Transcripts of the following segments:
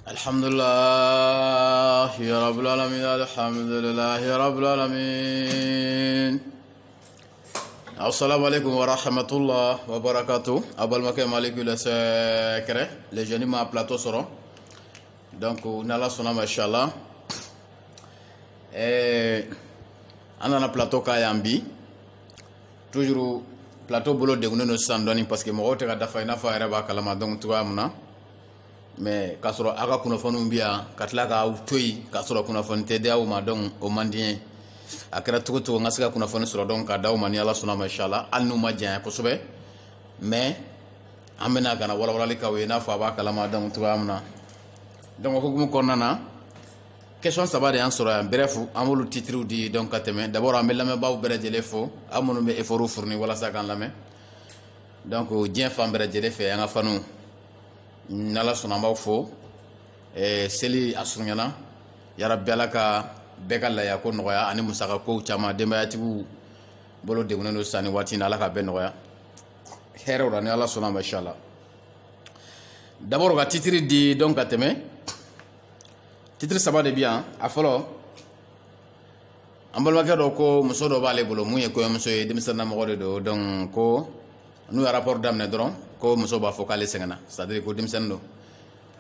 Alhamdulillah ya Rabbil Alamin. Alhamdulillah ya Rabbil Alamin. Assalamu alaikum wa rahmatullah wa barakatuh. Abal makay maliku le secret. Les jeunes ma plateau seront. Donc nala sona machallah. Anana plateau kayambi. Toujours plateau bolo de no sandoni parce que mo wote ka dafa ina fa reba kalama donc tu amna. Mais kasoro aga kuna fonu bia katla ka toyi kasoro kuna fonu te dawo ma don o mandien akara tugo ngasika kuna fonu soro don ka dawo mani Allah sunna mashallah annu ma jan ko sobe mais amena kana wala wala ka we na fa ba kalama don tu amna donc ko gumu konnana question sabade an soro en bref amulu titre di donc kateme d'abord amela me baw bere jele fo amunu me effort fourni wala sa kan lame donc dien fam bere jele fe nga fanu nala sonamba fo seli asunyana ya rabbi alaka bekala ya ko noya ani musaka ko chama demayatibu bolo de ngono sani wati na alaka ben noya hero ran ala sonamba inshallah d'abord ga titre di donc ateme titre sabade bien afolo ambal makado ko musodo bale bolo muye ko muso e demisana mo do donc ko nous rapport d'amne dron ko muso ba focale sengana c'est-à-dire ko dimsendo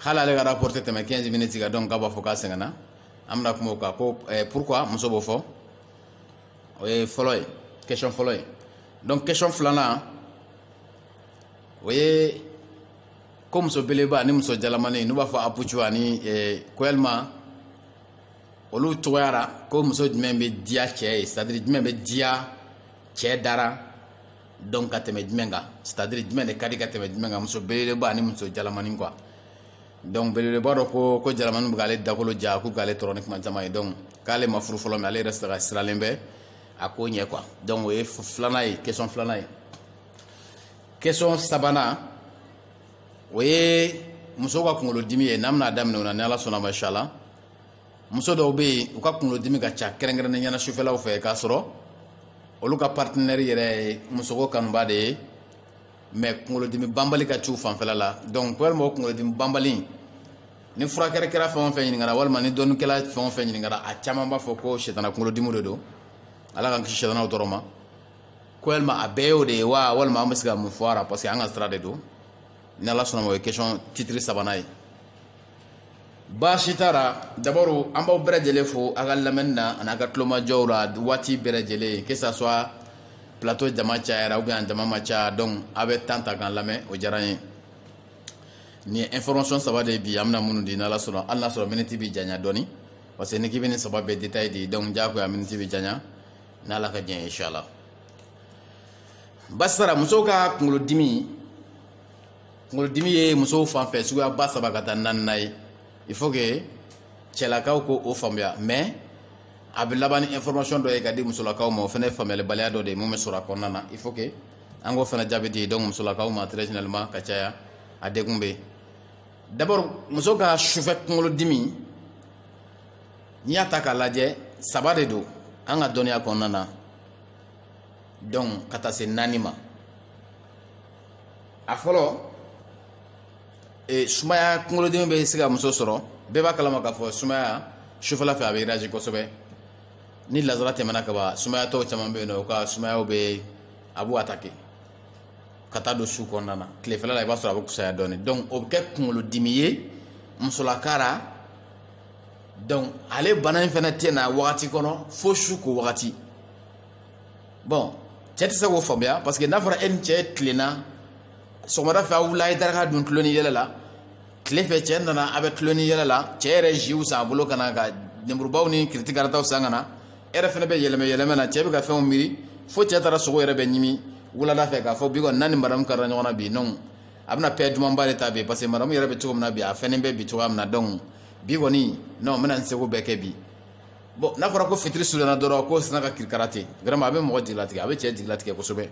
hala le rapporter teme 15 minutes ga donc ba focale sengana amna ko ka ko pourquoi muso bo fo follow question follow donc question flana oye ko muso beleba ni muso jalamane nu ba fo apuchuani koelma olu toyara ko muso membe dia che c'est-à-dire membe dia che dara donc kateme dmenga c'est-à-dire dmene kadi kateme dmenga muso belele ba ni muso jalamani quoi donc belele ba ko jalamani bugale dakolo ja ku gale tronique man jamaay donc kale ma furu folo me ale restera siralembe akonye quoi donc e flanay question sabana we muso ka kungolo dimi e namna damne ona ala sona mashallah muso do be u ka kungolo dimi ka cha kerengere nyana shufela u fe ka soro oluka partenaire yere musoko kanba de mais kungolo dimi bambali ka chu fanfela la donc wel mo kungolo dimi bambali ni furakere kera fon fen ngara wal mani donu kala fon fen ngara a chama ba foko shetana kungolo dimi do ala kan ki shetana autoroma ko el ma abeo de wa wal ma amsiga mu fara parce que anga strade do ni ala sona mo question titre sabanay Bashitara d'abord amba berejele fo aga lamenna anaga tloma jawra wati berejele que ça soit plateau jamacha era ou bien jamacha donc avec tanta kan lame o jaranye ni information ça va de bi amna munu di nala sura Allah sura minute bi janya doni parce que ni kibini sababe détail di donc jako ya minute bi janya nala ka jen inshallah basara musoka ngolo dimi ye muso fan fe suya basaba kata nanai il faut que chelakaw ko o famia mais abilabani information do e gadi musolakaw mo fene famele balya do de mo mesura konana il faut que ango fene jabedi donc musolakaw ma traditionnellement kachaya adegumbe d'abord musoka chufet ngolo dimi niata kala je sabade do anga donia konana donc kata se nanima afolo sumaya kungolo dimi be siga muso soro beba kalama ka fo sumaya shufala fa be raji ko sobe ni lazara temana ka ba sumaya to chama be no ka sumaya obe abu atake kata do su konnana klefela la ba soro abu kusaya doni donc o ke kungolo dimiye musula kara donc ale banan fena tena wakati kono fo su ko wakati bon tete sa wo fobia parce que nafra en che tlena somara fa wulay daraka dun tloni yela klefe chendana abe tloni yela chere jiu sa bulo kana ga nemru bawni kritikara taw sangana era fene be yeleme na chebe ga fe miri fo chetara sogo era be nyimi wula da fe ga fo bigo nani maram karra nyona bi non abna pe duma mbale tabe parce que maram yera be tugo na bi a fene be bi tugo amna donc bigo ni non mena nsego be ke bi bon na fara ko fitri sulana doro ko snaka kirkarate vraiment abe mo dilati abe che dilati ko sobe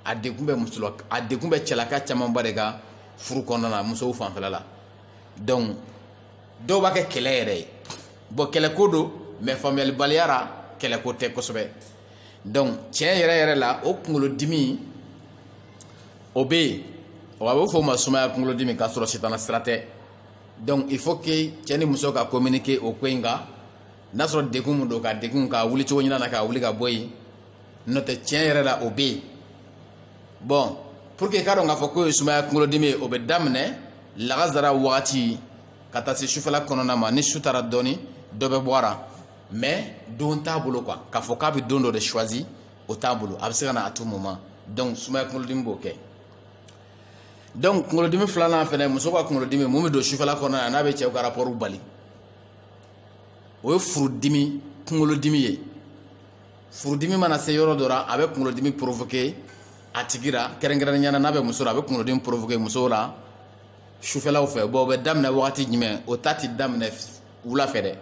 adegumbe musulo adegumbe chelaka chama barega furu konana muso fanfela la donc do ba ke kelere bo kele kodo mais famille baliara kele ko te ko sobe donc tien yere la o kungolo dimi obe o abo fo ma suma kungolo dimi ka soro sitana strate donc il faut que cɛ ni muso ka communiquer o ko in kan n'a sɔrɔ degun mun don ka degun ka wuli cogo ɲin'a na ka wuli ka bɔ yen n'o tɛ tiɲɛ yɛrɛ la o bɛ yen bon pour que i k'a dɔn k'a fɔ ko ye sumaya kunkolodimi ye o bɛ daminɛ lagazara wagati ka taa se sufɛla kɔnɔna ma ni su taara dɔɔni dɔ bɛ bɔ a la mais don t'a bolo quoi k'a fɔ k'a bɛ don dɔ de choisi o t'a bolo a bɛ se ka na à tout moment donc sumaya kunkolodimi b'o kɛ donc kunkolodimi filanan fɛnɛ muso ka kunkolodimi mun bɛ don sufɛla kɔnɔna na n'a bɛ cɛw ka rapport bali o ye furudimi kunkolodimi ye furudimi mana se yɔrɔ dɔ la a bɛ kunkolodimi provoquer a tigi la kɛrɛnkɛrɛnnenya la n'a bɛ muso la a bɛ kunkolodimi provoquer muso la sufɛlaw fɛ bon o bɛ daminɛ wagati jumɛn o ta tɛ daminɛ wula fɛ dɛ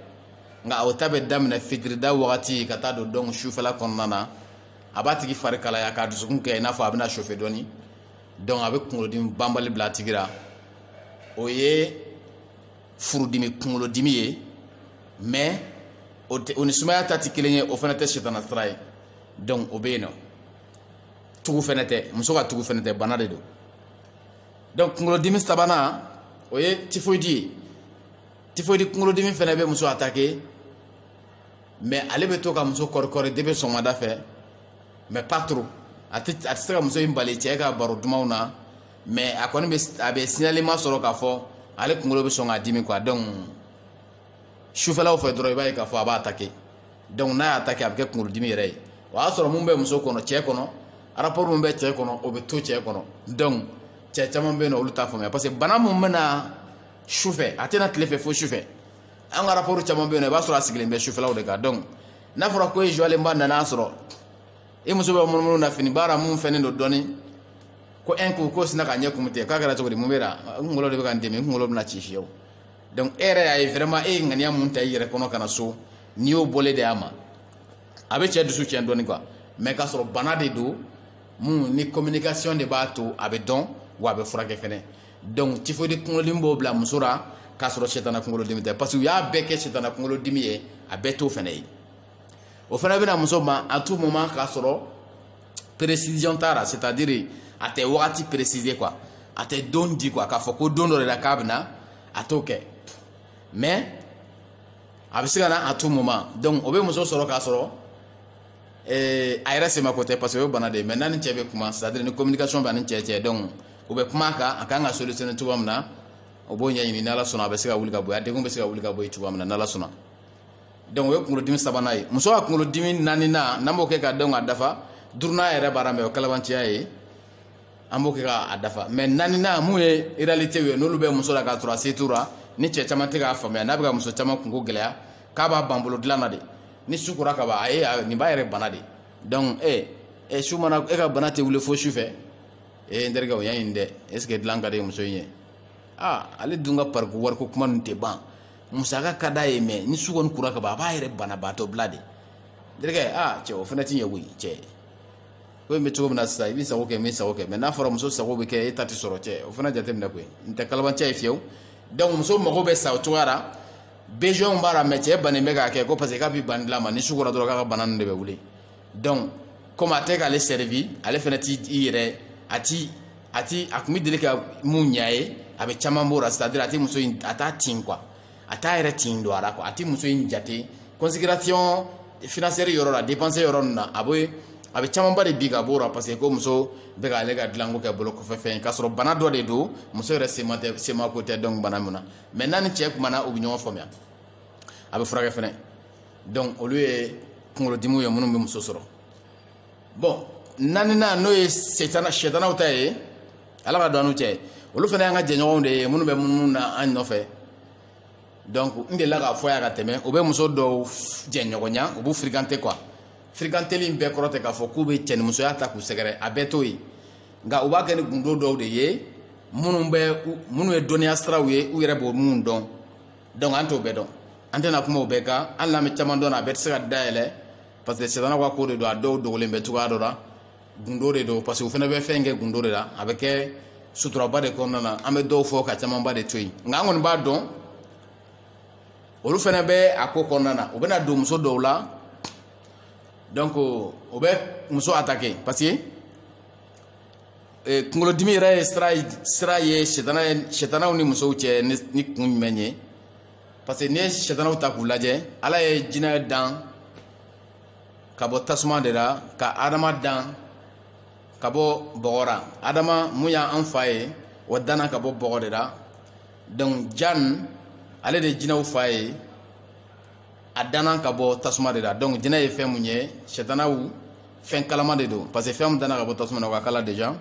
nka o ta bɛ daminɛ fitirida wagati ka taa don donc sufɛla kɔnɔna na a b'a tigi fari kalaya k'a dusukun kɛ i n'a fɔ a bɛna chauffer dɔɔni donc a bɛ kunkolodimi banbali bila a tigi la o ye furudimi kunkolodimi ye mais o ni sumaya ta tɛ kelen ye o fana tɛ sitana sira ye donc o bɛ yen nɔ tugu fana tɛ muso ka tugu fana tɛ bana de don donc kunkolodimi sabanan o ye typhoïde ye typhoïde kunkolodimi fana bɛ muso attaquer mais ale bɛ to ka muso kɔrikɔri depuis sɔgɔmada fɛ mais pas trop a tɛ se ka muso in bali cɛ ka baro dumanw na mais a kɔni bɛ signalement sɔrɔ k'a fɔ ale kunkolo bɛ sɔn k'a dimi quoi donc sufɛlaw fɛ dɔrɔn i b'a ye k'a fɔ a b'a attaquer donc n'a y'a attaquer a bɛ kɛ kunkolodimi yɛrɛ ye o y'a sɔrɔ mun bɛ muso kɔnɔ cɛ kɔnɔ rapport mun bɛ cɛ kɔnɔ o bɛ to cɛ kɔnɔ donc cɛ caman bɛ yen nɔ olu t'a faamuya parce que bana mun bɛna sufɛ a tɛna tile fɛ fo sufɛ an ka rapport caman bɛ yen nɔ i b'a sɔrɔ a sigilen bɛ sufɛlaw de kan donc n'a fɔra ko e joilenba nana sɔrɔ e muso bɛ munumunu na fini baara mun fɛnnen don dɔɔni ko un coup ko sina ka ɲɛ kumu tigɛ k'a kɛra cogo di mun bɛ na n kunkolo de bɛ ka n dimi n kunkolo bɛna ci fiyewu donc e yɛrɛ y'a ye vraiment e ye ŋaniya mun ta i yɛrɛ kɔnɔ ka na so n'i y'o bɔlen de y'a ma a bɛ cɛ dusu tiɲɛ dɔɔni quoi mais k'a sɔrɔ bana de don mun ni communication de b'a to a bɛ dɔn wa a bɛ furakɛ fɛnɛ donc typhoïde kunkolodimi b'o bila muso la k'a sɔrɔ sitana kunkolodimi tɛ parce que u y'a bɛɛ kɛ sitana kunkolodimi ye a bɛɛ t'o fɛnɛ ye o fɛnɛ bɛna muso ma à tout moment k'a sɔrɔ précision t'a la c'est à dire a tɛ wagati préciser quoi a tɛ don di quoi k'a fɔ ko don dɔ de la k'a bɛna a t'o kɛ mais a bɛ se ka na à tout moment donc o bɛ muso sɔrɔ k'a sɔrɔ a yɛrɛ semako tɛ parce que o ye bana de ye mais n'a ni cɛ bɛ kuma c'est à dire ni communication b'a ni cɛ cɛ donc o bɛ kuma a kan a kan ka solutionner cogoya min na o b'o ɲɛɲini n'Ala sɔnna a bɛ se ka wuli ka bɔ yen a degun bɛ se ka wuli ka bɔ yen cogoya min na n'Ala sɔnna donc o ye kunkolodimi sabanan ye muso ka kunkolodimi naaninan n'an b'o kɛ ka dɔn ka dafa duurunan yɛrɛ b'ara mɛ o kalabanciya ye an b'o kɛ k'a dafa mais naaninan mun ye réalité ye n'olu bɛ muso la k'a sɔrɔ a se t'u la ni cɛ caman tɛ k'a faamuya n'a bɛ ka muso caman kunko gɛlɛya k'a b'a ban bolo dilan na de ni su kora ka ban a ye nin b'a yɛrɛ bana de donc su mana e ka bana tɛ wuli fo su fɛ n terikɛ o y'a ɲini dɛ est ce que dilan ka di muso in ye ale dun ka pariko wariko kuma ninnu tɛ ban musaka ka d'a ye mais ni su kɔni kora ka ban a b'a yɛrɛ banabaatɔ bila de n terikɛ cɛ o fana tɛ ɲɛ koyi cɛ ko in bɛ cogo min na sisan i b'i sago kɛ n b'i sago kɛ mais n'a fɔra muso sago bɛ kɛ e ta tɛ sɔrɔ cɛ o fana jateminɛ koyi n tɛ kalabanciya ye fiyewu donc muso mago bɛ sa o cogoya la besoin b'a la mais cɛ bannen bɛ k'a kɛ ko parce que k'a bɛ ban dilan ma ni su kora dɔrɔn k'a ka bana ninnu de bɛ wuli donc comme a tɛ k'ale servi ale fana t'i yɛrɛ a kun bɛ deli ka mun ɲɛ a ye a bɛ caman b'o la c'est à dire a tɛ muso in a t'a tin quoi a t'a yɛrɛ tin don a la quoi a tɛ muso in jate considération financière yɔrɔ la dépenser yɔrɔ ninnu na a bɛ camanba de bi ka b'o la parce que ko muso bɛ k'ale ka dilanko kɛ bolo kɔfɛ fɛn ye k'a sɔrɔ bana dɔ de don muso yɛrɛ semako tɛ donc bana min na mais n'a ni cɛ kumana u bɛ ɲɔgɔn faamuya a bɛ furakɛ fɛnɛ donc olu ye kunkolodimiw ye minnu bɛ muso sɔrɔ bon naaninan n'o ye sɛtanaw ta ye ala ka don an n'u cɛ olu fana y'an ka jɛɲɔgɔnw de ye minnu bɛ munumunu na an nɔfɛ donc n delila k'a fɔ yan ka tɛmɛ u bɛ muso dɔw jɛɲɔgɔnya u b'u fréquenter quoi fréquenteli in bɛɛ kɔrɔ tɛ k'a fɔ k'u bɛ cɛnimusoya ta k'u sɛgɛrɛ a bɛɛ t'o ye nka u b'a kɛ ni gundo dɔw de ye minnu ye dɔnniya siraw ye u yɛrɛ b'o minnu dɔn donc an t'o bɛɛ dɔn an tɛna kuma o bɛɛ kan hali n'an bɛ caman dɔn a bɛɛ tɛ se ka dayɛlɛ parce que sɛtana ka ko de don a dɔw dogolen bɛ cogoya dɔ la gundo de don parce que u fana bɛ fɛn kɛ gundo de la a bɛ kɛ suturaba de kɔnɔna na an bɛ dɔw fɔ ka camanba de to yen nka an kɔni b'a dɔn olu fana bɛ a ko kɔnɔna na u bɛna don muso dɔw la donc o bɛ muso attaquer parce que kunkolo dimi yɛrɛ ye sira ye sitanaw ni musow cɛ ni kun jumɛn ye parce que n'i ye sitanaw ta k'u lajɛ ala ye jinɛ dan ka bɔ tasuma de la ka adama dan ka bɔ bɔgɔ la adama mun y'an fa ye o danna ka bɔ bɔgɔ de la donc jan ale de jinɛw fa ye a danna ka bɔ tasuma de la donc jinɛ ye fɛn mun ye sitanaw fɛn kalama de don parce que fɛn mun danna ka bɔ tasuma na o ka kala déjà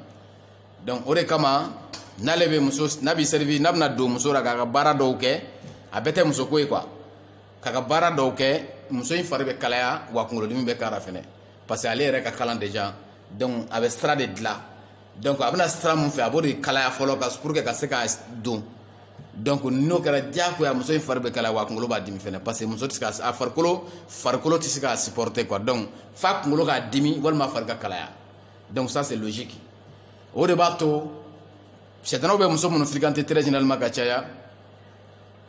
donc o de kama n'ale bɛ muso n'a bɛ servir n'a bɛna don muso la k'a ka baara dɔw kɛ a bɛɛ tɛ muso ko ye quoi k'a ka baara dɔw kɛ muso in fari bɛ kalaya wa kunkolodimi bɛ k'a la fɛnɛ parce que ale yɛrɛ ka kalan déjà donc a bɛ sira de dilan donc a bɛna sira mun fɛ a b'o de kalaya fɔlɔ pour que ka se k'a don donc n'o kɛra diyagoya muso in fari bɛ kalaya wa kunkolo b'a dimi fɛnɛ parce que muso tɛ se ka a farikolo tɛ se k'a supporter quoi donc f'a kunkolo k'a dimi walima fari ka kalaya donc ça c'est logique o de b'a to sitanaw bɛ muso minnu fréquenter très généralement ka caya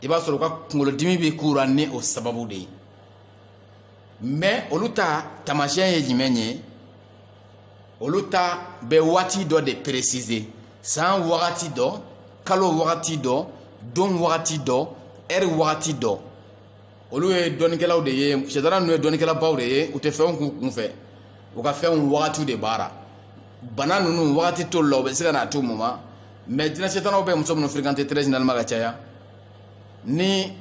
i b'a sɔrɔ u ka kunkolodimi bɛ k'u la ni o sababu de ye mais olu ta taamasiyɛn ye jumɛn ye olu ta bɛ waati dɔ de préciser san wagati dɔ kalo wagati dɔ don wagati dɔ heure wagati dɔ olu ye dɔnnikɛlaw de ye sitana ninnu ye dɔnnikɛlabaw de ye u tɛ fɛnw k'u kun fɛ u ka fɛnw wagatiw de baara bana ninnu wagati t'olu la u bɛ se ka n'a to moment mais jinɛ sitanaw bɛ muso minnu fréquenter très généralement ka caya ni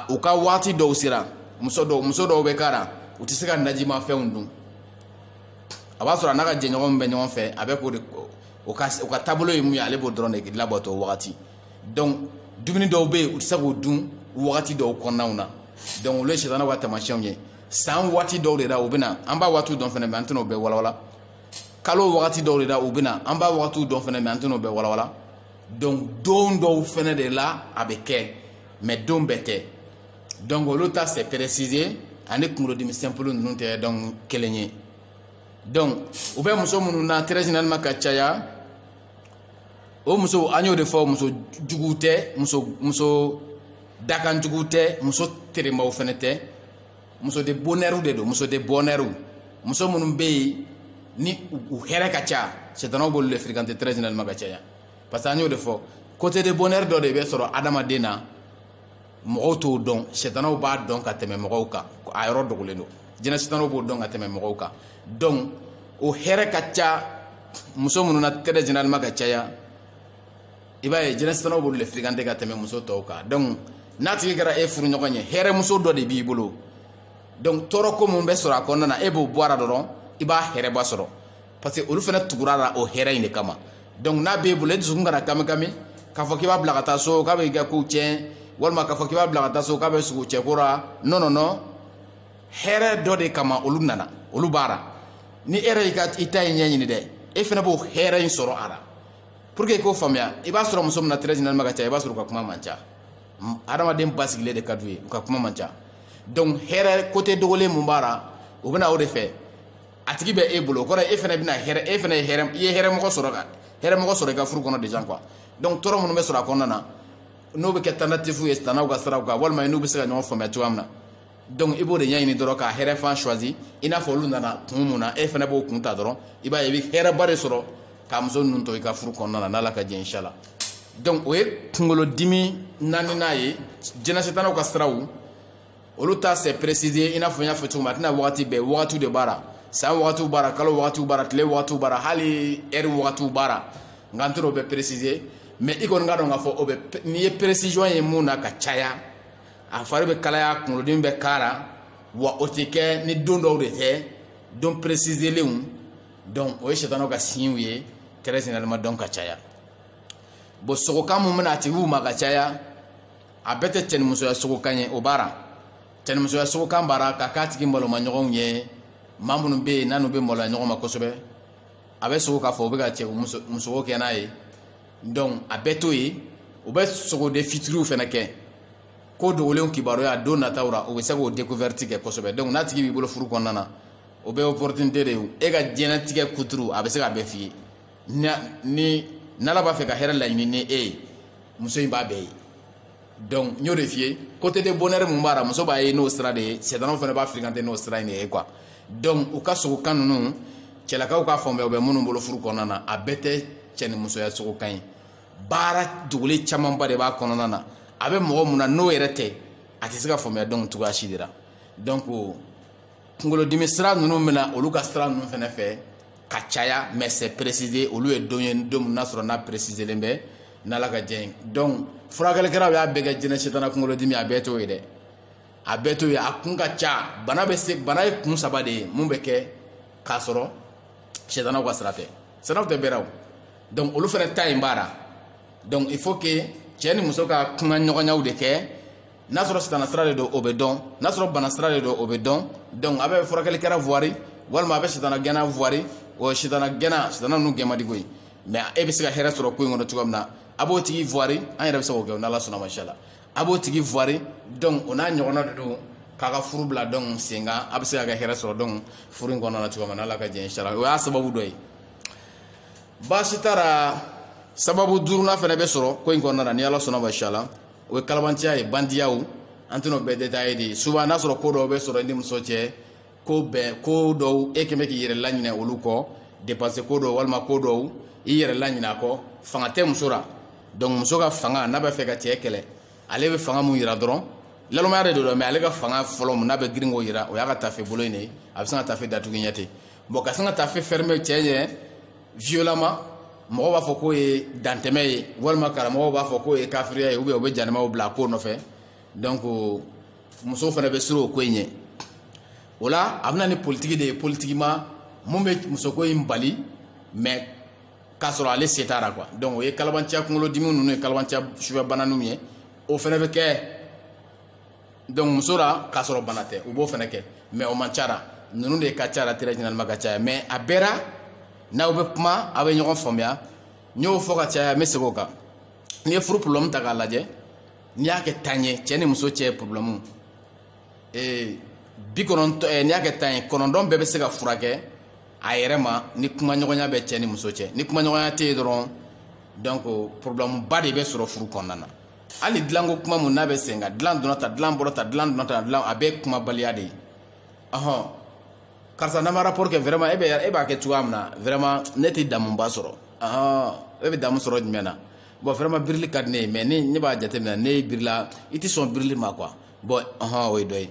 u ka wagati dɔw sera muso dɔw bɛ k'a la u tɛ se ka najimafɛnw dun a b'a sɔrɔ a n'a ka jɛɲɔgɔnw bɛ ɲɔgɔn fɛ a bɛ k'o de u ka taabolo ye mun ye ale b'o dɔrɔn de labɔtɔ o wagati donc dumuni dɔw bɛ yen u tɛ se k'o dun wagati dɔw kɔnɔnaw na donc olu ye sitanaw ka taamasiyɛnw ye san waati dɔw de la u bɛ na an b'a waatiw dɔn fɛnɛ mais an tɛna o bɛɛ walawala kalo wagati dɔw de la u bɛ na an b'a wagatiw dɔn fɛnɛ mais an tɛna o bɛɛ walawala donc don dɔw fɛnɛ de la a bɛ kɛ mais don bɛɛ tɛ donc olu ta c'est précisé ani kunkolodimi simple ninnu tɛ donc kelen ye donc u bɛ muso minnu na très généralement ka caya o muso an y'o de fɔ muso jugu tɛ muso dakanjugu tɛ muso teremaw fɛnɛ tɛ muso de bonheur de don muso de bonheur muso minnu bɛ yen ni u hɛrɛ ka ca sitanaw b'olu de fréquenter très généralement ka caya parce que an y'o de fɔ côté de bonheur dɔ de bɛ sɔrɔ adamaden na mɔgɔw t'o dɔn sitanaw b'a dɔn ka tɛmɛ mɔgɔw kan a yɔrɔ dogolen don jinɛ sitanaw b'o dɔn ka tɛmɛ mɔgɔw kan donc o hɛrɛ ka ca muso minnu na très généralement ka caya i b'a ye jinɛ sitanaw b'olu de fréquenter ka tɛmɛ muso tɔw kan donc n'a tigi kɛra e furuɲɔgɔn ye hɛrɛ muso dɔ de b'i bolo donc tɔɔrɔ ko mun bɛ sɔrɔ a kɔnɔna na e b'o bɔ a la dɔrɔn i b'a hɛrɛba sɔrɔ parce que olu fɛnɛ tugura la o hɛrɛ in de kama donc n'a b'e bolo e dusukun kana kami k'a fɔ k'i b'a bila ka taa so k'a bɛ i ka kow tiɲɛ walima k'a fɔ k'i b'a bila ka taa so k'a bɛ sugu cɛko la non hɛrɛ dɔ de kama olu nana olu b'a la ni e yɛrɛ i ta ye ɲɛɲini dɛ e fɛnɛ b'o hɛrɛ in sɔrɔ a la pour que i k'o faamuya i b'a sɔrɔ muso min na très généralement ka ca i b'a sɔrɔ u ka kuma man ca adamaden basigilen de ka d'u ye u ka kuma man ca donc hɛrɛ côté dogolen mun b'a la u bɛna o de fɛ a tigi bɛ e bolo o kɔrɔ e fɛnɛ bɛna hɛrɛ e fɛnɛ i ye hɛrɛmɔgɔ sɔrɔ i ka furu kɔnɔ déjà quoi donc tɔɔrɔ minnu bɛ sɔrɔ a kɔnɔna na n'o bɛ kɛ tentative ye sitanaw ka siraw kan walima n'u bɛ se ka ɲɔgɔn faamuya cogoya min na donc i b'o de ɲɛɲini dɔrɔn ka hɛrɛ fan choisi i n'a fɔ olu nana kun mun na e fɛnɛ b'o kun ta dɔrɔn i b'a ye i bɛ hɛrɛba de sɔrɔ ka muso ninnu to i ka furu kɔnɔna na n'Ala ka jɛ inshallah donc o ye kunkolodimi naaninan ye jinɛ sitanaw ka siraw olu ta c'est précisé i n'a fɔ n y'a fɔ cogo min a tɛna wagati bɛɛ wagatiw de b'a la san wagatiw b'a la kalo wagatiw b'a la tile wagatiw b'a la hali heure wagatiw b'a la nka n tɛna o bɛɛ préciser mais i kɔni ka dɔn k'a fɔ o bɛ n'i ye précision ye mun na ka caya a fari bɛ kalaya kunkolodimi bɛ k'a la wa o tɛ kɛ ni don dɔw de tɛ don précisélenw donc o ye sitanaw ka signes ye très généralement donc ka caya bon sogokan mun bɛna a tigiw ma ka caya a bɛɛ tɛ cɛnimusoya sogokan ye o b'a la cɛnimusoya sogokan b'a la ka k'a tigi malomaɲɔgɔnw ye maa minnu bɛ yen n'anu bɛ maloya ɲɔgɔn ma kosɛbɛ a bɛ sogo k'a fɔ o bɛ ka cɛ musogo kɛ n'a ye donc a bɛɛ to yen u bɛ sogo de fitiriw fɛnɛ kɛ ko dogolenw kibaruya don nataw la u bɛ se k'o découverte kɛ kosɛbɛ donc n'a tigi b'i bolo furu kɔnɔna na o bɛ opportunité de ye e ka diɲɛlatigɛ kuturu a bɛ se ka bɛɛ f'i ye ni n'Ala b'a fɛ ka hɛrɛ laɲini ni e ye muso in b'a bɛɛ ye donc n y'o de f'i ye côté de bonheur mun b'a la muso b'a ye n'o sira de ye sitanaw fɛnɛ b'a fréquenter n'o sira in de ye quoi donc u ka sogokan ninnu cɛlakaw k'a faamuya u bɛ minnu bolo furu kɔnɔna na a bɛɛ tɛ cɛ ni musoya cogo ka ɲi baara dogolen camanba de b'a kɔnɔna na a bɛ mɔgɔ mun na n'o yɛrɛ tɛ a tɛ se ka faamuya donc cogoya si de la donc kunkolodimi sira ninnu bɛna olu ka sira ninnu fɛnɛ fɛ ka caya mais c'est précisé olu ye don ye don min n'a sɔrɔ n'a préciselen bɛ n'Ala ka jɛ ye donc furakɛlikɛlaw y'a bɛɛ kɛ jinɛ sitana kunkolodimi a bɛɛ t'o ye dɛ a bɛɛ t'o ye a kun ka ca bana ye kun saba de ye mun bɛ kɛ k'a sɔrɔ sitanaw ka sira tɛ siraw tɛ bɛɛ la o donc olu fɛnɛ ta in b'a la donc il faut que cɛ ni muso ka kuma ɲɔgɔnyaw de kɛ n'a sɔrɔ sitana sira de don o bɛ dɔn n'a sɔrɔ bana sira de don o bɛ dɔn donc a bɛ furakɛlikɛla voiri walima a bɛ sitana gɛnna voiri o sitana ninnu gɛn man di koyi mais e bɛ se ka hɛrɛ sɔrɔ ko in kɔnɔ cogoya min na a b'o tigi voiri an yɛrɛ bɛ se k'o kɛ n'Ala sɔnna ma inchallah a b'o tigi voiri donc o n'a ɲɔgɔnna de don k'a ka furu bila donc sen kan a bɛ se ka kɛ hɛrɛ sɔrɔ donc furu in kɔnɔna na cogoya min na n'Ala ka jɛ inchallah o y'a sababu dɔ ye baasi t'a sababu duurunan fɛnɛ bɛ sɔrɔ ko in kɔnɔna na ni Ala sɔnna ma inchallah o ye kalabanciya ye bandiyaw an tɛn'o bɛɛ détaillé de souvent n'a sɔrɔ ko dɔw bɛ sɔrɔ i ni muso cɛ ko dɔw e kɛmɛ k'i yɛrɛ laɲinɛ olu kɔ dépenser ko dɔw walima ko dɔw i yɛrɛ laɲinɛ a kɔ fanga tɛ muso la donc muso ka fanga n'a bɛ fɛ ka cɛ kɛlɛ ale bɛ fanga mun yira dɔrɔn lalomaya de don mais ale ka fanga fɔlɔ mun n'a bɛ girin k'o yira o y'a ka tafe bolo in de ye a bɛ se ka tafe datugu ɲɛ ten bon ka se ka tafe fermer cɛ ɲɛ violemment mɔgɔw b'a fɔ k'o ye dantɛmɛ ye walima karamɔgɔw b'a fɔ k'o ye kafiriya ye ou bien u bɛ janɛmaw bila ko nɔfɛ donc musow fana bɛ siran o ko in ɲɛ o la a bɛ na ni politiki de ye politiquement mun bɛ musoko in bali mais k'a sɔrɔ ale se t'a la quoi donc o ye kalabanciya kunkolodimi ninnu ye kalabanciya sufɛ bana ninnu ye o fana bɛ kɛ donc muso la k'a sɔrɔ bana tɛ u b'o fana kɛ mais o man ca la ninnu de ka ca la très généralement ka caya mais a bɛɛ la n'aw bɛ kuma a bɛ ɲɔgɔn faamuya n y'o fɔ ka caya n bɛ segin o kan n'i ye furu problème ta k'a lajɛ n'i y'a kɛ tan ye cɛ ni muso cɛ problème n'i y'a kɛ tan ye 9 bɛɛ bɛ se ka furakɛ a yɛrɛ ma ni kuma ɲɔgɔnya bɛ cɛ ni muso cɛ ni kuma ɲɔgɔnya tɛ yen dɔrɔn donc problème ba de bɛ sɔrɔ furu kɔnɔna na hali dilanko kuma mun n'a bɛ sen kan dilan donna tan dilan bɔra tan dilan donna tan dilan a bɛɛ kumabaliya de ye ɔhɔn karisa n'an ma rapport kɛ vraiment e b'a kɛ cogoya min na vraiment ne tɛ damuba sɔrɔ e bɛ damu sɔrɔ jumɛn na bon vraiment birili ka di ne ye mais ne b'a jateminɛ ne birila i tɛ sɔn birili ma quoi bon o ye dɔ ye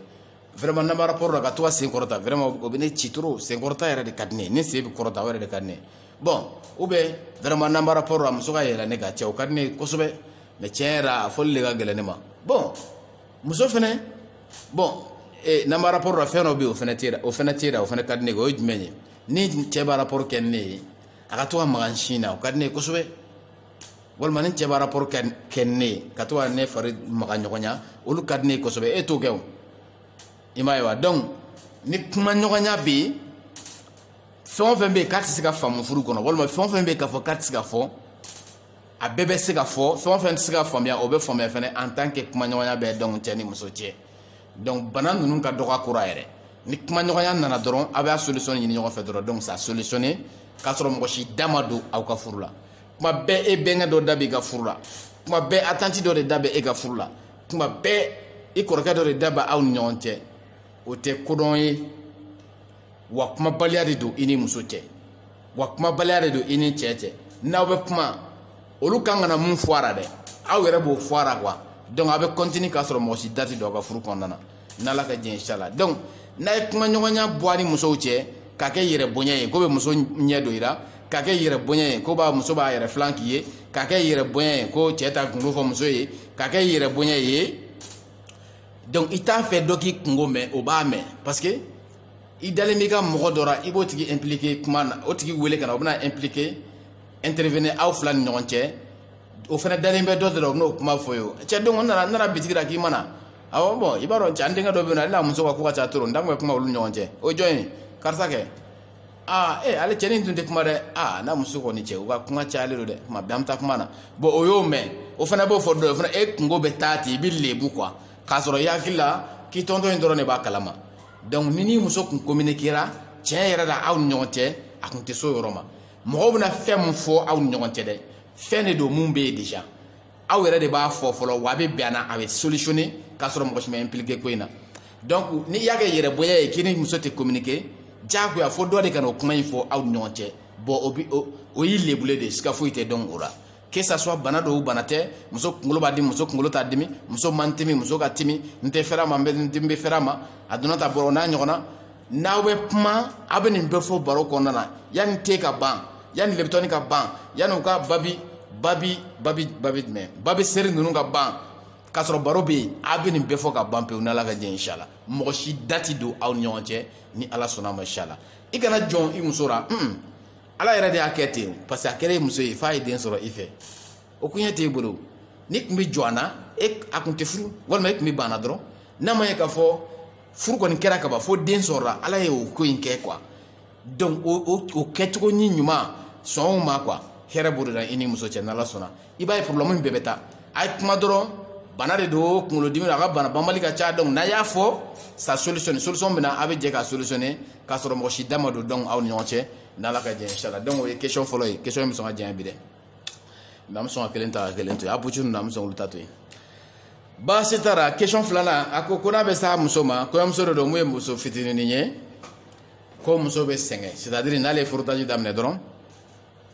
vraiment n'an ma rapport la ka to ka sen kɔrɔta vraiment o bɛ ne ci trop sen kɔrɔta yɛrɛ de ka di ne ye ni sen bɛ kɔrɔta o yɛrɛ de ka di ne ye bon ou bien vraiment n'an ma rapport la muso ka yɛlɛ ne ka cɛ o ka di ne ye kosɛbɛ mais tiɲɛ yɛrɛ a fɔli de ka gɛlɛn ne ma bon muso fɛnɛ bon n'an ma rapport la fɛn dɔ bɛ yen o fɛnɛ tɛ o fɛnɛ ka di ne ye o ye jumɛn ye ni cɛ b'a rapport kɛ ni ne ye a ka to ka maga n sin na o ka di ne ye kosɛbɛ walima ni cɛ b'a rapport kɛ ni ne ye ka to ka ne fari maga ɲɔgɔn na olu ka di ne ye kosɛbɛ e t'o kɛ o i m'a ye wa donc ni kuma ɲɔgɔnya bɛ yen fɛn o fɛn bɛ yen k'a tɛ se ka faamu furu kɔnɔ walima fɛn o fɛn bɛ yen k'a fɔ k'a tɛ se ka fɔ a bɛɛ bɛ se ka fɔ fɛn o fɛn tɛ se ka faamuya o bɛ faamuya fɛnɛ en tant que kuma ɲɔgɔnya bɛ donc cɛ ni muso cɛ donc bana ninnu ka dɔgɔ a kɔrɔ yɛrɛ ni kuma ɲɔgɔnya nana dɔrɔn a b'a solution ɲini ɲɔgɔn fɛ dɔrɔn donc ça solutionner k'a sɔrɔ mɔgɔ si da ma don aw ka furu la kuma bɛɛ e bɛnkɛ dɔ da b'i ka furu la kuma bɛɛ attente dɔ de da bɛ e ka furu la kuma bɛɛ i kɔrɔkɛ dɔ de da bɛ aw ni ɲɔgɔn cɛ o tɛ kodɔn ye wa kumabaliya de don i ni muso cɛ wa kumabaliya de don i ni cɛ cɛ n'aw bɛ kuma olu kan kana mun fɔ a la dɛ aw yɛrɛ b'o fɔ a la quoi donc a bɛ continuer k'a sɔrɔ mɔgɔ si da tɛ don aw ka furu kɔnɔna na n'Ala ka jɛ inchallah donc n'a ye kuma ɲɔgɔnya bɔ a ni musow cɛ k'a kɛ yɛrɛ bonya ye ko bɛ muso ɲɛ dɔ yira k'a kɛ yɛrɛ bonya ye ko muso b'a yɛrɛ filan k'i ye k'a kɛ yɛrɛ bonya ye ko cɛ t'a kungo fɔ muso ye k'a kɛ yɛrɛ bonya ye donc i t'a fɛ dɔ k'i kungo mɛn o b'a mɛn parce que i dalen b'i ka mɔgɔ dɔ la i b'o tigi impliqué kuma na o tigi wele ka na o bɛna impliqué intervenir aw fila ni ɲɔgɔn cɛ o fana dalen bɛ dɔ de la o bɛn'o kuma fɔ ye o cɛ donc n nana bitigi la k'i ma na awɔ bon i b'a dɔn cɛ an denkɛ dɔ bɛ yen nɔ ale n'a muso ka ko ka ca trop n da tun bɛ kuma olu ni ɲɔgɔn cɛ o jɔn ye karisa kɛ ale cɛnin tun tɛ kuma dɛ n'a muso kɔni cɛ u ka kuma cayalen don dɛ kuma bɛɛ an bɛ taa kuma na bon o y'o mɛn o fana b'o fɔ dɔ ye o fana e kungo bɛ taa ten i bɛ lebu quoi k'a sɔrɔ i hakili la k'i tɔntɔn in dɔrɔn de b'a kalama donc ni ni muso kun communiquera tiɲɛ yɛrɛ la aw ni ɲɔgɔn cɛ a kun tɛ so yɔrɔ ma mɔgɔw bɛna fɛn min fɔ aw ni ɲɔgɔn cɛ dɛ fɛn de don mun bɛ yen déjà aw yɛrɛ de b'a fɔ fɔlɔ wa a bɛ bɛn a na a bɛ solutionner k'a sɔrɔ mɔgɔ si ma impliqué ko in na donc ni y'a kɛ yɛrɛ bonya ye k'i ni muso tɛ communiquer diyagoya fo dɔ de ka na o kuma in fɔ aw ni ɲɔgɔn cɛ bon o yi lebule de sika fo ite donc ora que ça soit banado ou banate muso kunkolo ba di muso kunkolo ta dimi muso mantimi muso ka timi nte ferama mbe ferama aduna ta boro na nyona nawe pma abeni mbefo baro konana yani te ka ban yani lebtoni ka ban yani ka babi seri nunu ka ban kasoro baro be abeni mbefo ka ban pe unala ka je inshallah mo shi dati do aw nyonche ni ala sona ma inshallah ikana jon I musora ala yɛrɛ de y'a kɛ ten parce que a kɛra muso ye f'a ye den sɔrɔ I fɛ o kun ye t'e bolo ni tun bɛ jɔ a na a kun tɛ furu walima tun bɛ banna dɔrɔn n'a ma ye k'a fɔ furu kɔni kɛra kaban fo den sɔrɔla ala ye o ko in kɛ quoi donc o kɛcogo ni ɲuman sɔn o ma quoi hɛrɛ b'o de la I ni muso cɛ n'ala sɔnna I b'a ye problème in bɛɛ bɛ taa a ye kuma dɔrɔn bana de don kunkolodimi a ka bana banbali ka ca donc n'a y'a fɔ sa solution bɛ na a bɛ jɛ ka solutionner k'a sɔrɔ mɔgɔ si da ma don donc aw ni ɲɔgɔn cɛ n'ala ka jɛ inshallah donc o ye question fɔlɔ ye question min sɔn ka jɛn bi dɛ mais an bɛ sɔn ka kelen ta ka kelen to yen a puccu ninnu an bɛ sɔn k'olu ta to yen baasi tara question filanan a ko n'a bɛ s'a muso ma kɔɲɔmuso de don mun ye muso fitinin ye ko muso bɛ sɛgɛn c'est à dire n'ale ye furutaji daminɛ dɔrɔn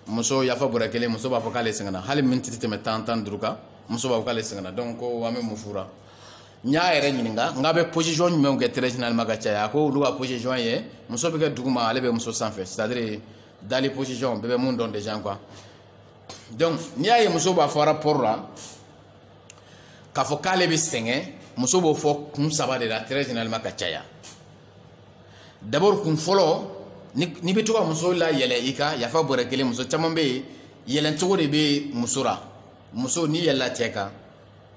muso yafa bɔrɛ kelen muso b'a fɔ k'ale sɛgɛnna hali miniti tɛ tɛmɛ 10-15 kan muso b'a fɔ k'ale sɛgɛnna donc ko an bɛ mun fura n y'a yɛrɛ ɲininka n k'a bɛ position jumɛnw kɛ très généralement ka caya ko olu ka position ye muso bɛ kɛ duguma ale bɛ muso sanfɛ c'est à dire dali position bɛɛ bɛ mun dɔn déjà quoi donc n'i y'a ye muso b'a fɔ rapport la k'a fɔ k'ale bɛ sɛgɛn muso b'o fɔ kun saba de la très généralement ka caya d'abord kun fɔlɔ ni bɛ to ka muso la yɛlɛ I kan yafa bɔrɛ kelen muso caman bɛ yen yɛlɛncogo de bɛ muso la muso n'i yɛlɛla cɛ kan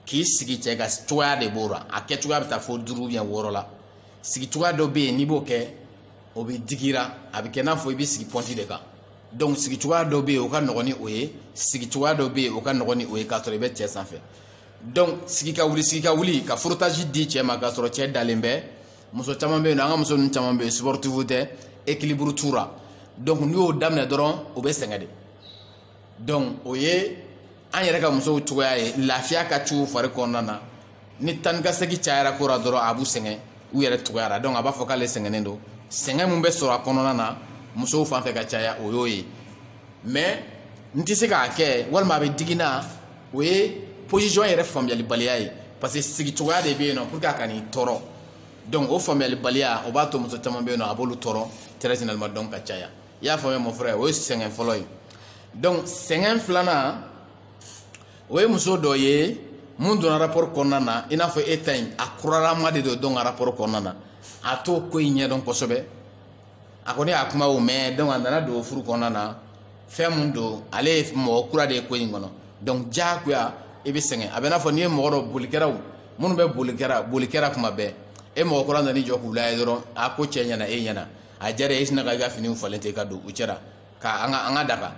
k'i sigi cɛ kan cogoya de b'o la a kɛcogoya bɛ taa fo 5 ou bien 6 la sigi cogoya dɔ bɛ yen n'i b'o kɛ o bɛ digira a bɛ kɛ n'a fɔ I bɛ sigi pɔnti de kan donc sigi cogoya dɔ bɛ yen o ka nɔgɔn ni o ye sigi cogoya dɔ bɛ yen o ka nɔgɔn ni o ye k'a sɔrɔ I bɛ cɛ sanfɛ donc sigi ka wuli ka frotage di cɛ ma k'a sɔrɔ cɛ dalen bɛ muso caman bɛ yen an ka muso ninnu caman bɛ yen sportif tɛ équilibre t'u la donc n'i y'o daminɛ dɔrɔn o bɛ sɛgɛn de donc o ye an yɛrɛ ka musow cogoya ye lafiya ka c'u fari kɔnɔna na ni tan ka segin cayara ko la dɔrɔn a b'u sɛgɛn u yɛrɛ cogoya la donc a b'a fɔ k'ale sɛgɛnnen don sɛgɛn mun bɛ sɔrɔ a kɔnɔna na musow fan fɛ ka caya o y'o ye mais n tɛ se k'a kɛ walima a bɛ digi n na o ye position yɛrɛ faamuyalibaliya ye parce que sigi cogoya de bɛ yen nɔ pour que a ka n'i tɔɔrɔ donc o faamuyalibaliya o b'a to muso caman bɛ yen nɔ a b'olu tɔɔrɔ très généralement donc ka caya I y'a faamuya mon frère o ye sɛgɛn fɔlɔ ye donc sɛgɛn filanan o ye muso dɔ ye mun donna rapport kɔnɔna na I n'a fɔ e ta in a kuralama de don donc a rapport kɔnɔna na a t'o ko in ɲɛdɔn kosɛbɛ a kɔni y'a kuma o mɛn donc a nana don furu kɔnɔna na fɛn mun don ale ye mɔgɔ kura de ye ko in kɔnɔ donc diyagoya I bɛ sɛgɛn a bɛ n'a fɔ n'i ye mɔgɔ dɔ bolikɛlaw minnu bɛ boli kɛra kuma bɛɛ e mɔgɔ kura nana I jɔ k'u lajɛ dɔrɔn a ko cɛ ɲɛna e ɲɛna a diyara e sina ka I ka finiw falen ten ka don u cɛla ka an ka daga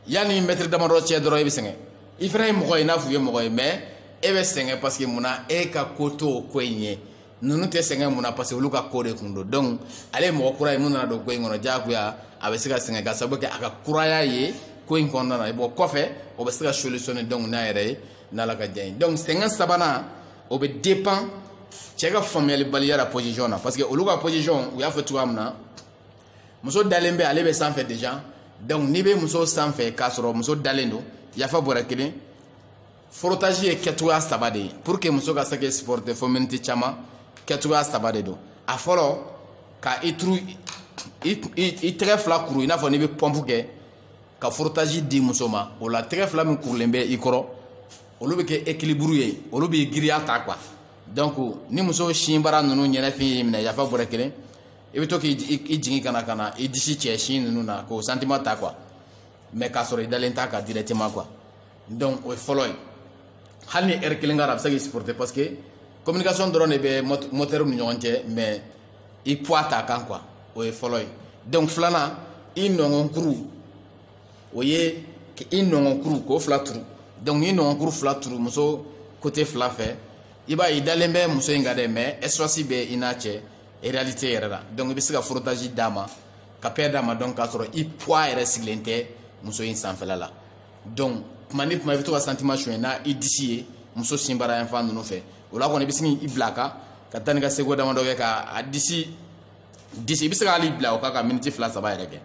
yanni mètre damadɔ cɛ dɔrɔn e bɛ sɛgɛn I fana ye mɔgɔ ye n'a fɔ u ye mɔgɔ ye mais e bɛ sɛgɛn parce que munna e ka ko t'o ko in ye ninnu tɛ sɛgɛn munna parce que olu ka ko de kun don donc ale ye mɔgɔ kura ye mun nana don ko in kɔnɔ diyagoya a bɛ se ka sɛgɛn ka sababu kɛ a ka kuraya ye ko in kɔnɔna na bon kɔfɛ o bɛ se ka solutionner donc n'a yɛrɛ ye n'ala ka diya ye donc sɛgɛn sabanan o bɛ dépend cɛ ka faamuyalibaliya la position na parce que olu ka position u y'a fɔ cogoya min na muso dalen bɛ ale bɛ sanfɛ déjà donc n'i bɛ muso sanfɛ k'a sɔrɔ muso dalen don yafa bɔra kelen frottage ye kɛcogoya saba de ye pour que muso ka se ka supporter fo miniti caman kɛcogoya saba de don a fɔlɔ ka I tɛgɛ fila kuru I n'a fɔ n'i bɛ pompe kɛ ka frottage di muso ma o la tɛgɛ fila min kurulen bɛ I kɔrɔ olu bɛ kɛ équilibre ye olu bɛ giriya ta quoi donc ni muso sin bara ninnu ɲɛnafin y'i minɛ yafa bɔra kelen I bɛ to k'i jigin ka na I disi cɛ sin ninnu na k'o sentiment ta quoi mais k'a sɔrɔ I dalen t'a kan directement quoi donc o ye fɔlɔ ye hali ni heure kelen kɛra a bɛ se k'i supporter parce que communication dɔrɔn de bɛ moteur ni ɲɔgɔn cɛ mais I poids t'a kan quoi o ye fɔlɔ ye donc filanan I nɔngɔnkuru o ye I nɔngɔnkuru k'o fila turu donc I nɔngɔnkuru fila turu muso côté fila fɛ I b'a ye I dalen bɛ muso in kan dɛ mais espace bɛ I n'a cɛ réalité yɛrɛ la donc I bɛ se ka frottage d'a ma ka paix d'a ma donc k'a sɔrɔ I poids yɛrɛ sigilen tɛ muso in sanfɛla la donc tuma ni tuma I bɛ to ka sentiment suɲɛ n'a I disi ye muso sin bara yan fan ninnu fɛ o la kɔni I bɛ se k'i bila a kan ka taa ni ka seko damadɔ kɛ ka a disi I bɛ se k'ale bila o kan ka miniti 2-3 yɛrɛ kɛ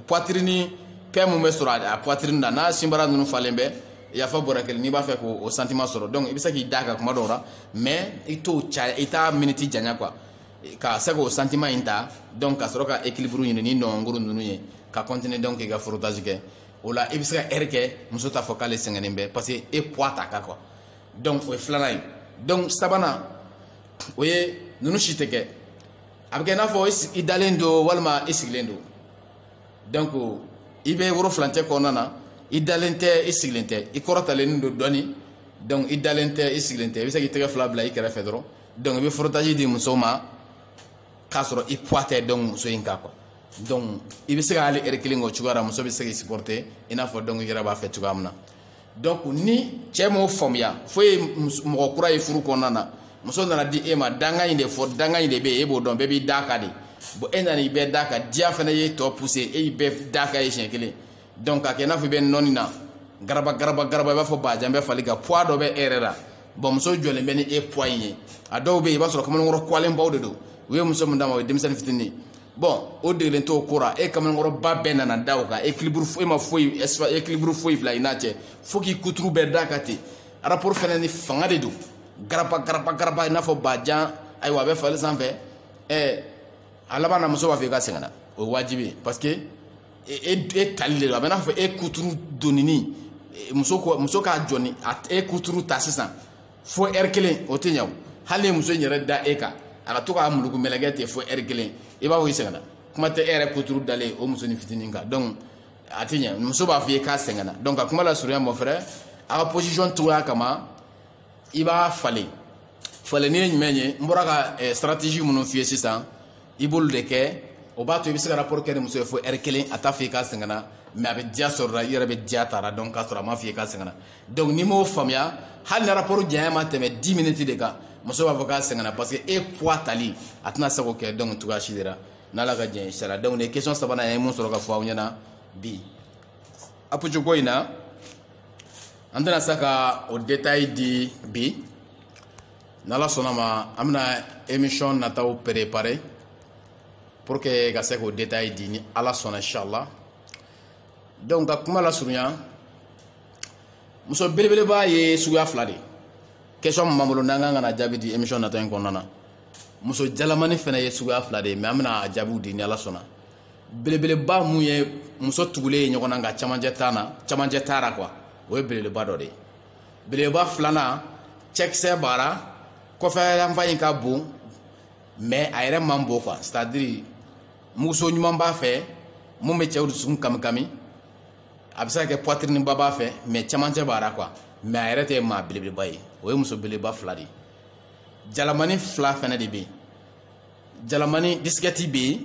poitrine pe mun be sɔrɔ a poitrine na n'a sinbara ninnu falen bɛ yafa bɔra kelen n'i b'a fɛ k'o sentiment sɔrɔ donc i bɛ se k'i da kan kuma dɔw la mais i t'o caya i t'a minute janya quoi ka se k'o sentiment in ta donc ka sɔrɔ ka équilibre ɲini ni nɔngɔnkuru ninnu ye ka continuer donc k'i ka frottage kɛ o la i bɛ se ka heure kɛ muso t'a fɔ k'ale sɛgɛnnen bɛ parce que e poids t'a kan quoi donc o ye filanan ye donc sabanan o ye ninnu si tɛ kɛ a bɛ kɛ i n'a fɔ i dalen don walima i sigilen don donc i bɛ woro filancɛ kɔnɔna na i dalen tɛ i sigilen tɛ i kɔrɔtalen don dɔɔni donc i dalen tɛ i sigilen tɛ i bɛ se k'i tɛgɛ fila bila i kɛrɛfɛ dɔrɔn donc i bɛ frottage di muso ma k'a sɔrɔ i poids tɛ donc muso in kan quoi donc i bɛ se ka hali heure kelen k'o cogoya la muso bɛ se k'i supporter i n'a fɔ donc i yɛrɛ b'a fɛ cogoya min na donc ni cɛ m'o faamuya fo ye mɔgɔ kura ye furu kɔnɔna na muso nana di e ma danga in de fɔ danga in de bɛ yen e b'o dɔn bɛɛ b'i da kan de bon e nana i bɛɛ da kan diya fana ye tɔ pousser e y'i bɛɛ da kan ye siɲɛ kelen donc k'a kɛ i n'a fɔ i bɛ nɔɔni na garaba garaba garaba i b'a fɔ bajan bɛ fali kan poids dɔ bɛ e yɛrɛ la bon muso jɔlen bɛ ni e poids in ye a dɔw bɛ yen i b'a sɔrɔ kamalenkɔrɔ kuwalenbaw de don u ye muso min d'a ma o ye denmisɛnnin fitinin bon o degelen t'o ko la e kamalenkɔrɔba bɛɛ nana da o kan équilibre foyi ma foyi équilibre foyi bila i n'a cɛ fo k'i kuturu bɛɛ da kan ten rapport fana ni fanga de don garaba garaba garaba i n'a fɔ bajan ayiwa a bɛ fali sanfɛ a laban na muso b'a fɔ i ka sɛgɛnna o ye wajibi ye parce que e tali de don a bɛ n'a fɔ e kuturu donnini muso k'a jɔni e kuturu ta sisan fo heure kelen o tɛ ɲɛ o hali ni muso in yɛrɛ da e kan a ka to k'a muluku mɛlɛkɛ ten fo heure kelen i b'a fɔ i sɛgɛnna kuma tɛ e yɛrɛ kuturu dalen o muso ni fitinin kan donc a tɛ ɲɛ muso b'a fɔ i k'a sɛgɛnna donc ka kuma lasurunya mon frère a ka position cogoya kama i b'a falen falenni ye jumɛn ye n bɔra ka stratégie minnu f'i ye sisan i b'olu de kɛ o b'a to i bɛ se ka rapport kɛ ni muso ye fo heure kelen a t'a fɔ i k'a sɛgɛnna mais a bɛ diya sɔrɔ la i yɛrɛ bɛ diya ta la donc k'a sɔrɔ a m'a fɔ i k'a sɛgɛnna donc n'i m'o faamuya hali ni rapport janya ma tɛmɛ 10 minutes de kan muso b'a fɔ k'a sɛgɛnna parce que e poids tali a tɛna se k'o kɛ donc cogoya si de la n'ala ka diɲɛ inshallah donc nin ye question sabanan ye mun sɔrɔ ka fɔ aw ɲɛna bi appuie ko in na an tɛna se ka o détail di bi n'ala sɔnna ma an bɛna émission nataw préparer pour que ka se k'o détail di ni ala sɔnna inshallah donc ka kuma lasurunya muso belebeleba ye suguya fila de question min b'an bolo n'an kan ka na jaabi di émission nataw in kɔnɔna na muso jalamani fana ye suguya fila de mais an bɛna a jaabiw di ni ala sɔnna belebeleba mun ye muso tugulen ye ɲɔgɔn na nka camancɛ t'a la quoi o ye belebeleba dɔ de ye belebeleba filanan cɛkisɛ b'a la kɔfɛ yanfan in ka bon mais a yɛrɛ man bon quoi c'est à dire muso ɲuman b'a fɛ mun bɛ cɛw dusukun kami a bɛ se ka kɛ poitrine ba b'a fɛ mais camancɛ b'a la quoi mais a yɛrɛ tɛ maa belebeleba ye o ye muso belebeleba fila de ye jalamani fila fana de bɛ yen jalamani disquette bɛ yen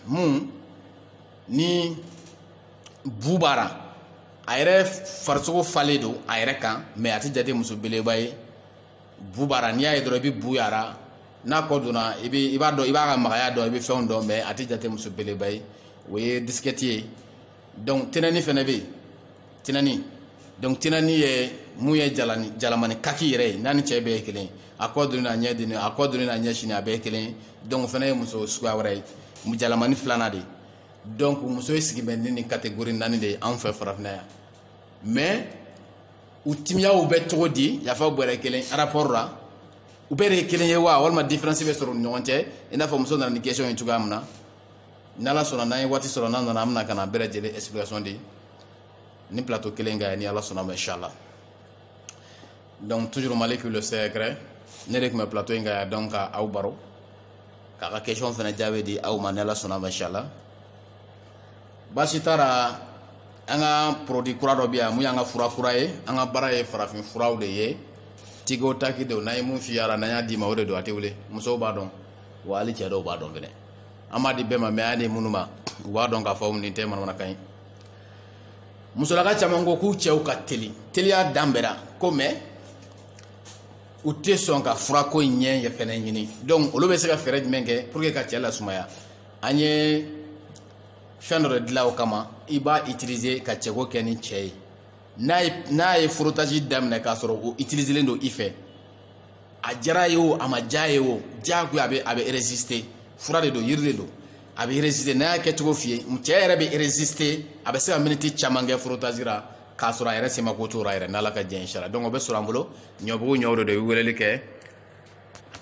mun ni bu b'a la a yɛrɛ farisogo falen don a yɛrɛ kan mais a tɛ jate muso belebeleba ye bu b'a la n'i y'a ye dɔrɔn i bɛ bu y'a la n'a kɔ donna i b'a dɔn i b'a ka magaya dɔn i bɛ fɛnw dɔn mais a tɛ jate muso belebeleba ye o ye disquette ye donc tɛnɛni fana bɛ yen tɛnɛni donc tɛnɛni ye mun ye jalamani kaki yɛrɛ ye n'a ni cɛ bɛɛ ye kelen a kɔ donni n'a ɲɛ donni a kɔ donni n'a ɲɛ sini a bɛɛ ye kelen donc o fana ye muso suguya wɛrɛ ye jalamani filanan de donc muso ye sigi bɛ ni nin catégorie naani de ye anw fɛ farafinna yan mais u timiyaw bɛ cogo di yafa bɔra kelen rapport la u bɛɛ de ye kelen ye wa walima différence bɛ sɔrɔ u ni ɲɔgɔn cɛ i n'a fɔ muso nana ni question ye cogoya min na n'ala sɔnna n'an ye waati sɔrɔ n'an nana an bɛna ka na bɛɛ lajɛlen explication di ni plateau kelen kan ni ala sɔnna ma inchallah donc toujours Malik le secret ne de tun bɛ plateau in kan yan donc ka aw baro k'a ka question fana jaabi di aw ma ni ala sɔnna ma inchallah baasi t'a la an ka produit kura dɔ bɛ yan mun y'an ka fura kura ye an ka baara ye farafin furaw de ye tigo taki de n'an ye mun f'i ɲɛna n'an y'a d'i ma o de don a tɛ wele musow b'a dɔn wa hali cɛ dɔw b'a dɔn fɛnɛ an m'a di bɛɛ ma mais an y'a di minnu ma u b'a dɔn k'a fɔ nin tɛ manamanakan ye musolaka caman ko k'u cɛw ka teli teliya dan bɛra ko mais u tɛ sɔn ka furako in ɲɛ fɛnɛ ɲini donc olu bɛ se ka fɛɛrɛ jumɛn kɛ pour que ka cɛ lasumaya an ye fɛn dɔ de dilan o kama i b'a utiliser ka cɛko kɛ ni cɛ ye n'a ye frottage daminɛ k'a sɔrɔ o utiliselen don i fɛ a diyara ye o a ma diya ye o diyagoya a bɛ résister fura de don yiri de don a bɛ résister n'a y'a kɛ cogo f'i ye cɛ yɛrɛ bɛ résister a bɛ se ka minute caman kɛ frottage la k'a sɔrɔ a yɛrɛ se ma ko t'o la yɛrɛ n'Ala ka jɛ inchallah donc o bɛ sɔrɔ an bolo ɲɔbugu ɲɔw de i bɛ weleli kɛ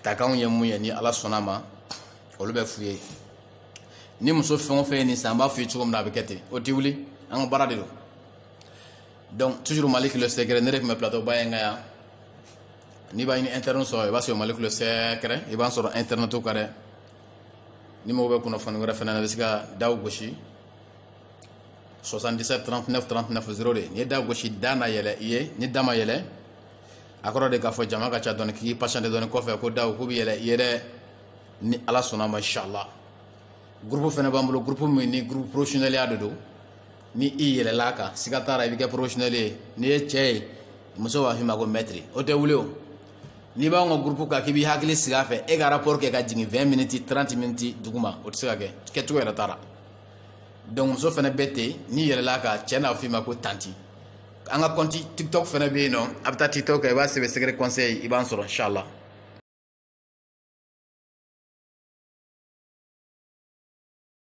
takanw ye mun ye ni Ala sɔnna ma olu bɛ f'u ye ni muso fɛn o fɛn ye nin san an b'a f'i ye cogo min na a bɛ kɛ ten o tɛ wuli an ka baara de don donc toujours Malick le secret ne de tun bɛ plateau ba ye nka yan n'i b'a ɲini internet sɔrɔ i b'a sɔrɔ Malick le secret i b'a sɔrɔ internet kan dɛ ni mɔgɔw bɛ kunnafoni wɛrɛ fana na i bɛ se ka daw gosi 77 39 39 0 de n'i ye da gosi da na yɛlɛ i ye ni da ma yɛlɛ a kɔrɔ de k'a fɔ jama ka ca dɔɔni k'i patienter dɔɔni kɔfɛ ko daw k'u bɛ yɛlɛ i ye dɛ ni Ala sɔnna ma inchallah groupe fana b'an bolo groupe min ni groupe professionnel ya de don ni i yɛlɛla a kan siga t'a la i bɛ kɛ professionnel ye n'i ye cɛ ye muso b'a f'i ma ko maître o tɛ wuli o n'i b'anw ka groupe kan k'i b'i hakili sigi a fɛ e ka rapport kɛ ka jigin 20 minutes 30 minutes duguma o tɛ se ka kɛ kɛcogo yɛrɛ t'a la donc muso fana bɛ ten n'i yɛlɛla a kan cɛ n'a f'i ma ko tanti an ka compte TikTok fana bɛ yen nɔ a bɛ taa TikTok kan i b'a sɛbɛn secret conseil i b'an sɔrɔ inchallah